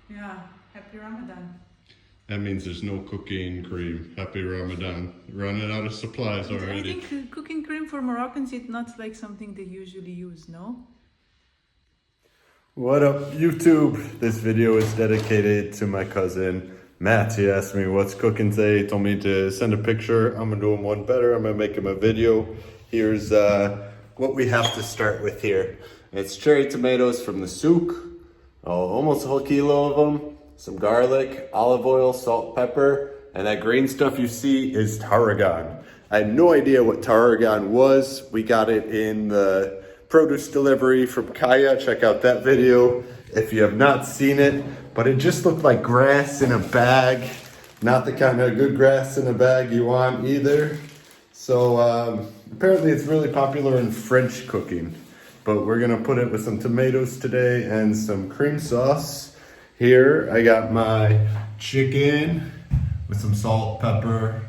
Yeah, happy Ramadan. That means there's no cooking cream. Happy Ramadan. Running out of supplies I already. think cooking cream for Moroccans is not like something they usually use, no? What up, YouTube? This video is dedicated to my cousin Matt. He asked me what's cooking today. He told me to send a picture. I'm gonna do him one better. I'm gonna make him a video. Here's what we have to start with here. It's cherry tomatoes from the souk, almost a whole kilo of them, some garlic, olive oil, salt, pepper, and that green stuff you see is tarragon. I had no idea what tarragon was. We got it in the produce delivery from Kaya. Check out that video if you have not seen it. But it just looked like grass in a bag. Not the kind of good grass in a bag you want either. So apparently it's really popular in French cooking. But we're gonna put it with some tomatoes today and some cream sauce. Here I got my chicken with some salt, pepper,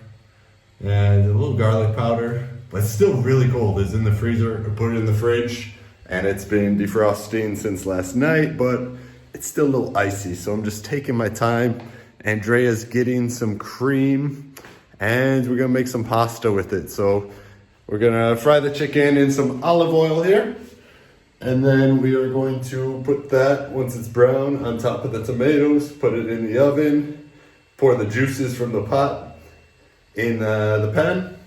and a little garlic powder. But it's still really cold. It's in the freezer. I put it in the fridge and it's been defrosting since last night, but it's still a little icy. So I'm just taking my time. Andrea's getting some cream and we're gonna make some pasta with it. So we're gonna fry the chicken in some olive oil here. And then we are going to put that, once it's brown, on top of the tomatoes, put it in the oven, pour the juices from the pot in the pan.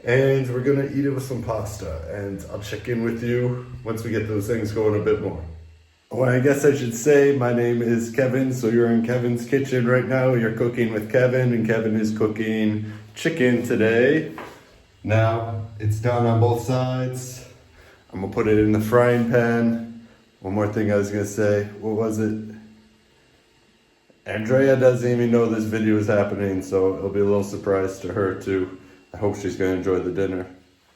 And we're gonna eat it with some pasta, and I'll check in with you once we get those things going a bit more. Well, I guess I should say my name is Kevin, so you're in Kevin's kitchen right now. You're cooking with Kevin, and Kevin is cooking chicken today. Now, it's done on both sides. I'm gonna put it in the frying pan. One more thing I was gonna say, what was it? Andrea doesn't even know this video is happening, so it'll be a little surprise to her too. I hope she's gonna enjoy the dinner.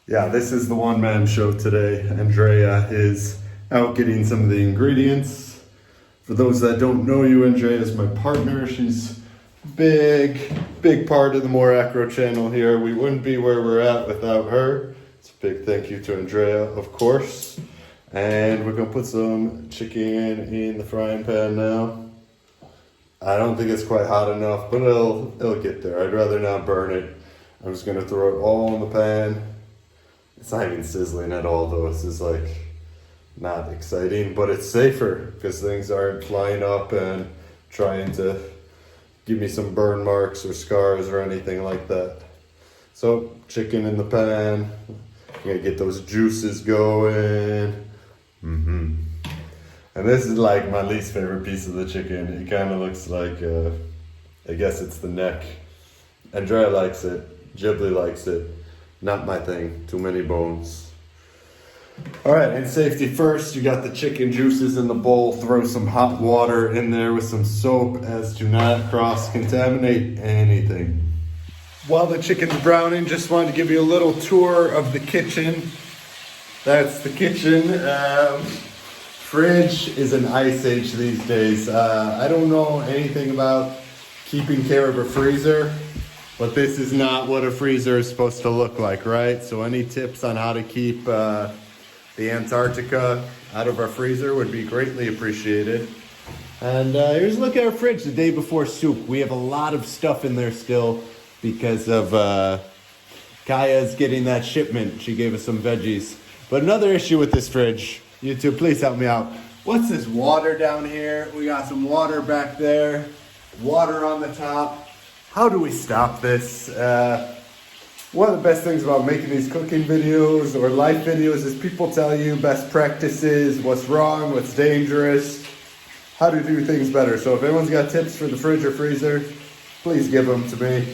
Yeah, this is the one-man show today. Andrea is out getting some of the ingredients. For those that don't know you, Andrea is my partner. She's big part of the Mor Acro channel here. We wouldn't be where we're at without her. It's a big thank you to Andrea, of course. And we're gonna put some chicken in the frying pan now. I don't think it's quite hot enough, but it'll get there. I'd rather not burn it. I'm just gonna throw it all in the pan. It's not even sizzling at all though. This is like not exciting, but it's safer because things aren't flying up and trying to give me some burn marks or scars or anything like that. So chicken in the pan. I'm gonna get those juices going. And this is like my least favorite piece of the chicken. It kind of looks like, I guess it's the neck. Andrea likes it. Ghibli likes it. Not my thing. Too many bones. All right, and safety first. You got the chicken juices in the bowl. Throw some hot water in there with some soap as to not cross-contaminate anything. While the chicken's browning, just wanted to give you a little tour of the kitchen. That's the kitchen. Fridge is an ice age these days. I don't know anything about keeping care of a freezer. But this is not what a freezer is supposed to look like, right? So any tips on how to keep the Antarctica out of our freezer would be greatly appreciated. And here's a look at our fridge the day before soup. We have a lot of stuff in there still because of Kaya's getting that shipment. She gave us some veggies. But another issue with this fridge, YouTube, please help me out. What's this water down here? We got some water back there, water on the top. How do we stop this? One of the best things about making these cooking videos or life videos is people tell you best practices, what's wrong, what's dangerous, how to do things better. So if anyone's got tips for the fridge or freezer, please give them to me.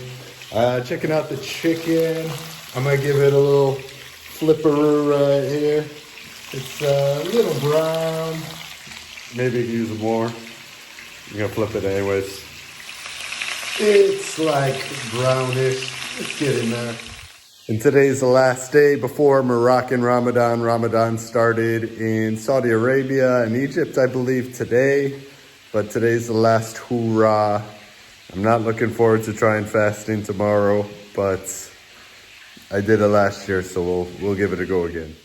Checking out the chicken. I'm gonna give it a little flipperoo right here. It's a little brown. Maybe you can use more. I'm gonna flip it anyways. It's like brownish. Let's get in there. And today's the last day before Moroccan Ramadan. Ramadan started in Saudi Arabia and Egypt, I believe, today. But today's the last hoorah. I'm not looking forward to trying fasting tomorrow, but I did it last year, so we'll give it a go again.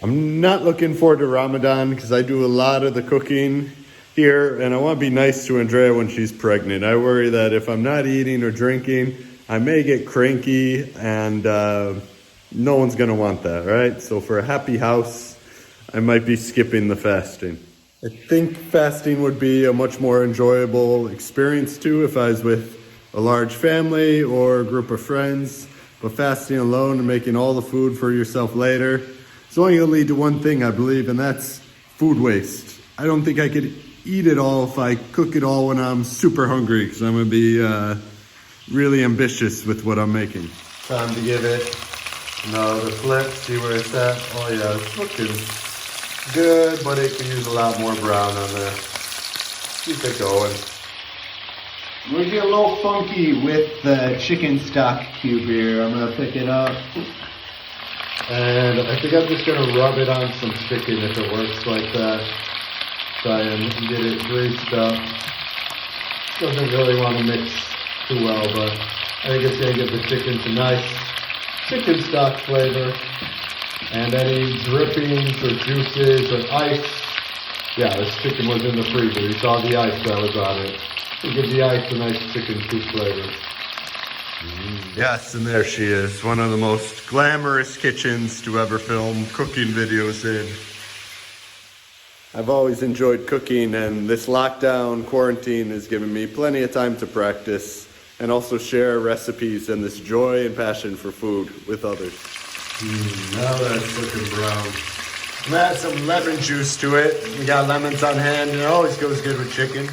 I'm not looking forward to Ramadan because I do a lot of the cooking here, and I want to be nice to Andrea when she's pregnant. I worry that if I'm not eating or drinking, I may get cranky, and no one's going to want that, right? So for a happy house, I might be skipping the fasting. I think fasting would be a much more enjoyable experience too if I was with a large family or a group of friends. But fasting alone and making all the food for yourself later, it's only going to lead to one thing, I believe, and that's food waste. I don't think I could eat it all if I cook it all when I'm super hungry, because I'm going to be really ambitious with what I'm making. Time to give it another flip, see where it's at. Oh yeah, it's looking good, but it could use a lot more brown on there. Keep it going. We get a little funky with the chicken stock cube here. I'm gonna pick it up. And I think I'm just gonna rub it on some chicken if it works like that. Try and get it greased up. Doesn't really want to mix too well, but I think it's gonna give the chicken some nice chicken stock flavor. And any drippings or juices or ice. Yeah, this chicken was in the freezer. You saw the ice that was on it. To give the ice a nice chicken soup flavor. Yes, and there she is. One of the most glamorous kitchens to ever film cooking videos in. I've always enjoyed cooking, and this lockdown quarantine has given me plenty of time to practice and also share recipes and this joy and passion for food with others. Now that's looking brown. I'm gonna add some lemon juice to it. We got lemons on hand, and it always goes good with chicken.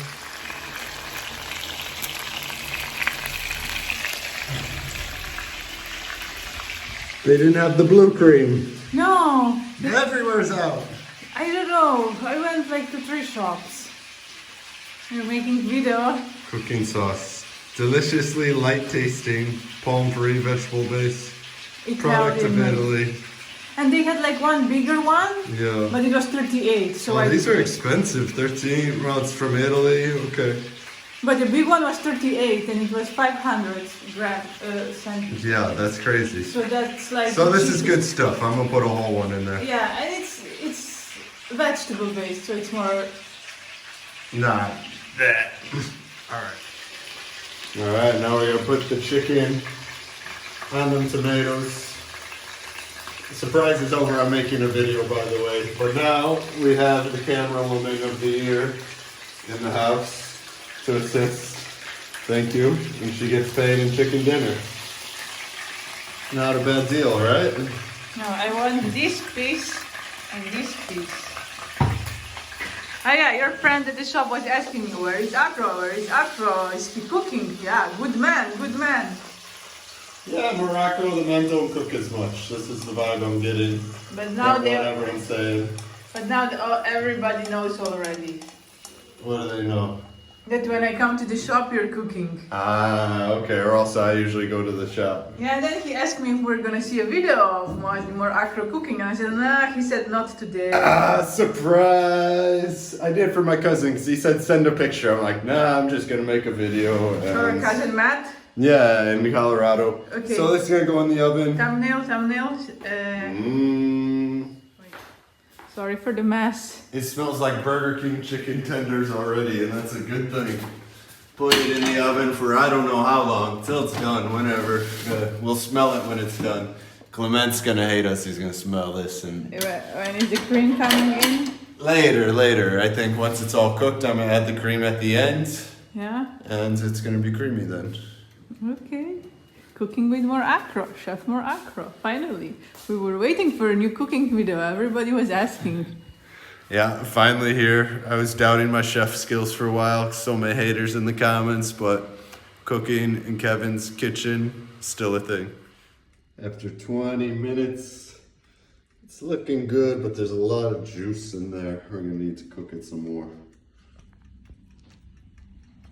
They didn't have the blue cream. No, Everywhere's out. I don't know. I went like to 3 shops. You're making video. Cooking sauce. Deliciously light tasting, palm-free vegetable base. Product of Italy. And they had like one bigger one, Yeah. but it was 38. So Oh, these are expensive. 13. Well, it's from Italy. Okay. But the big one was 38, and it was 500 cents. Yeah, that's crazy. So that's like. So this is cheapest. good stuff. I'm gonna put a whole one in there. Yeah, and it's vegetable based, so it's more. Not that. Alright. Alright, now we're gonna put the chicken on them tomatoes. The surprise is over. I'm making a video, by the way. But now we have the camera woman of the year in the house to assist. Thank you. And she gets paid in chicken dinner. Not a bad deal, right? No, I want this piece and this piece. Oh yeah, your friend at the shop was asking me, where is Acro? Where is Acro? Is he cooking? Yeah, good man, good man. Yeah, Mor Acro, the men don't cook as much. This is the vibe I'm getting. But now from what everyone's saying. But now everybody knows already What do they know? that when I come to the shop, you're cooking. Ah, okay. Or else I usually go to the shop. Yeah, and then he asked me if we're gonna see a video of Mor Acro cooking, and I said, nah. He said not today. Ah, surprise! I did for my cousin because he said send a picture. I'm like, nah, I'm just gonna make a video. For our cousin Matt. Yeah, in Colorado. Okay. So this is gonna go in the oven. Thumbnail. Sorry for the mess. It smells like Burger King chicken tenders already, and that's a good thing. Put it in the oven for I don't know how long, till it's done, whenever. We'll smell it when it's done. Clement's gonna hate us, he's gonna smell this. And When is the cream coming in? later. I think once it's all cooked, I'm gonna add the cream at the end. Yeah? And it's gonna be creamy then. Okay. Cooking with Mor Acro, Chef Mor Acro, finally. We were waiting for a new cooking video, everybody was asking. Yeah, finally here. I was doubting my chef skills for a while, so many haters in the comments, but cooking in Kevin's kitchen, still a thing. After 20 minutes, it's looking good, but there's a lot of juice in there. We're gonna need to cook it some more.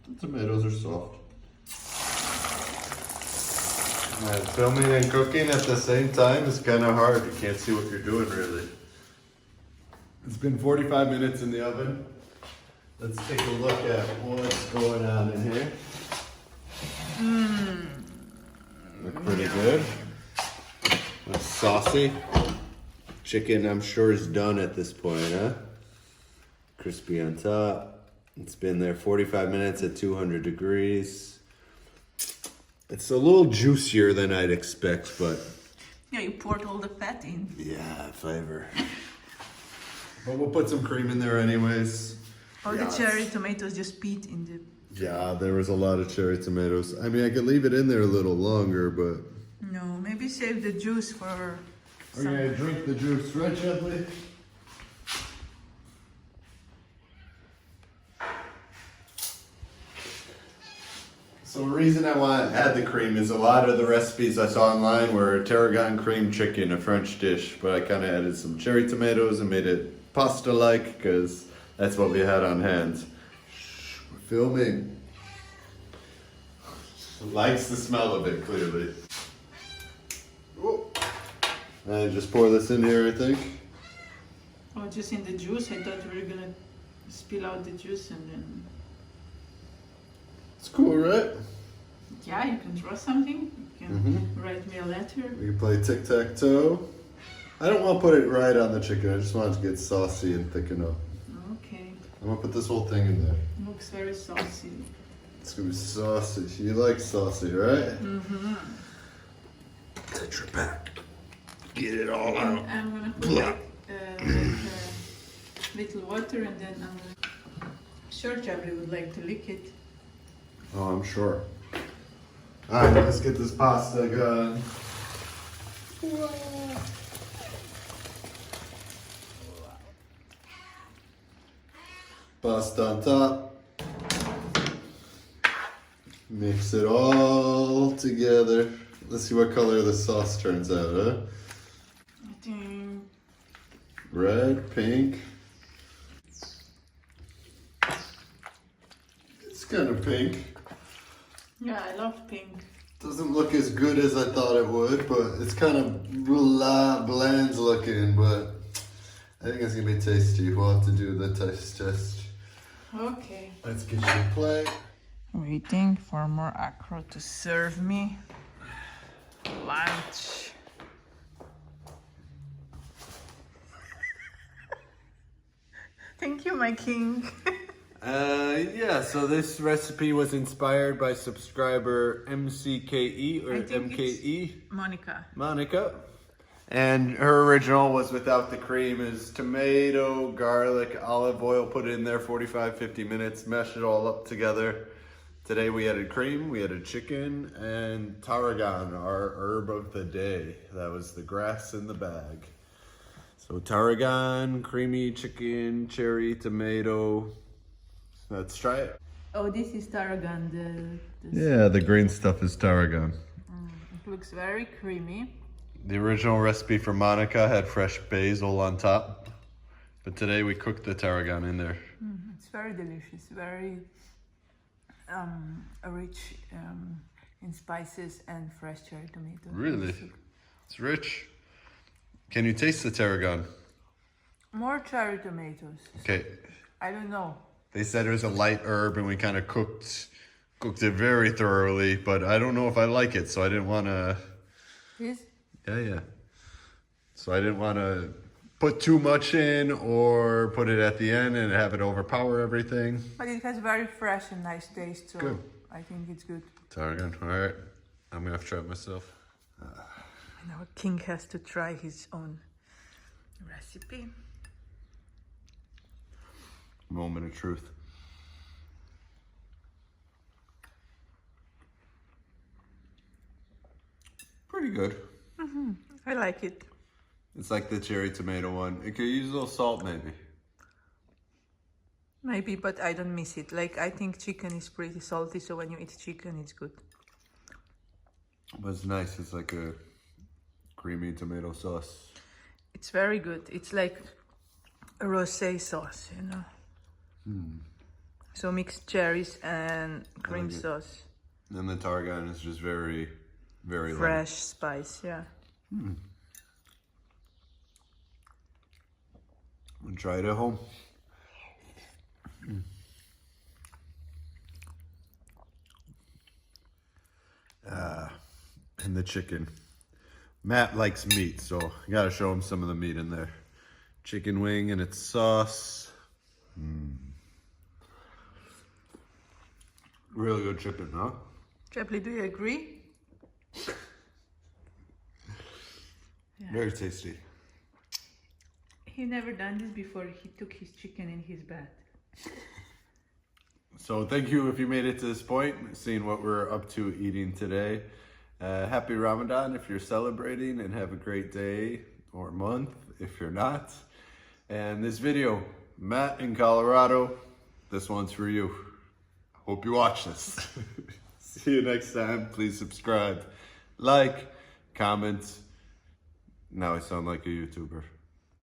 The tomatoes are soft. Man, filming and cooking at the same time is kind of hard. You can't see what you're doing really. It's been 45 minutes in the oven. Let's take a look at what's going on in here. Look pretty good. That's saucy. Chicken, I'm sure, is done at this point, huh? Crispy on top. It's been there 45 minutes at 200 degrees. It's a little juicier than I'd expect, but... Yeah, you poured all the fat in. yeah, flavor. But we'll put some cream in there anyways. All the cherry tomatoes just peed in the... Yeah, there was a lot of cherry tomatoes. I mean, I could leave it in there a little longer, but... No, maybe save the juice for... Are you gonna drink the juice right, gently? So the reason I want to add the cream is a lot of the recipes I saw online were tarragon cream chicken, a French dish, but I kind of added some cherry tomatoes and made it pasta-like because that's what we had on hand. Shh, we're filming. Likes the smell of it, clearly. Whoa. And just pour this in here, I think. Oh, just in the juice? I thought we were gonna spill out the juice and then... It's cool, right? Yeah, you can draw something. You can write me a letter. We can play tic-tac-toe. I don't want to put it right on the chicken. I just want it to get saucy and thicken up. Okay. I'm going to put this whole thing in there. Looks very saucy. It's going to be saucy. You like saucy, right? Mm-hmm. Tetra Pak. Get it all And out. I'm gonna put little water and then I'm gonna... Sure, Jabri would like to lick it. Oh, I'm sure. Alright, let's get this pasta going. Pasta on top. Mix it all together. Let's see what color the sauce turns out, huh? I think... Red, pink. It's kind of pink. Yeah, I love pink. Doesn't look as good as I thought it would, but it's kind of bland looking, but I think it's gonna be tasty. We'll have to do the taste test. Okay. Let's get you a plate. Waiting for Mor Acro to serve me lunch. Thank you, my king. Yeah, so this recipe was inspired by subscriber MCKE or I think MKE. Monica. And her original was without the cream, is tomato, garlic, olive oil, put it in there 45-50 minutes, mash it all up together. Today we added cream, we added chicken, and tarragon, our herb of the day. That was the grass in the bag. So tarragon, creamy chicken, cherry, tomato. Let's try it. Oh, this is tarragon. Yeah, the green stuff is tarragon. It looks very creamy. The original recipe for Monica had fresh basil on top, but today we cooked the tarragon in there. It's very delicious, very rich in spices and fresh cherry tomato. Really? It's rich. Can you taste the tarragon? More cherry tomatoes. Okay. I don't know. They said it was a light herb and we kind of cooked it very thoroughly, but I don't know if I like it, so I didn't want to... Yes? Yeah. So I didn't want to put too much in or put it at the end and have it overpower everything. But it has very fresh and nice taste, so Good. I think it's good. Tarragon, all right. I'm going to have to try it myself. And our king has to try his own recipe. Moment of truth. Pretty good. I like it. It's like the cherry tomato one. It could use a little salt maybe. Maybe, but I don't miss it. Like, I think chicken is pretty salty, so when you eat chicken, it's good. But it's nice. It's like a creamy tomato sauce. It's very good. It's like a rosé sauce, you know. So mixed cherries and cream like it. sauce. And the tarragon is just very, very Fresh spice, yeah. light. And try it at home. And the chicken. Matt likes meat, so you gotta show him some of the meat in there. Chicken wing and its sauce. Really good chicken, huh? Chapley, do you agree? Very tasty. He never done this before. He took his chicken in his bath. So thank you if you made it to this point, seeing what we're up to eating today. Happy Ramadan if you're celebrating, and have a great day or month if you're not. And this video, Matt in Colorado, this one's for you. Hope you watch this. See you next time. Please subscribe, like, comment. Now I sound like a YouTuber.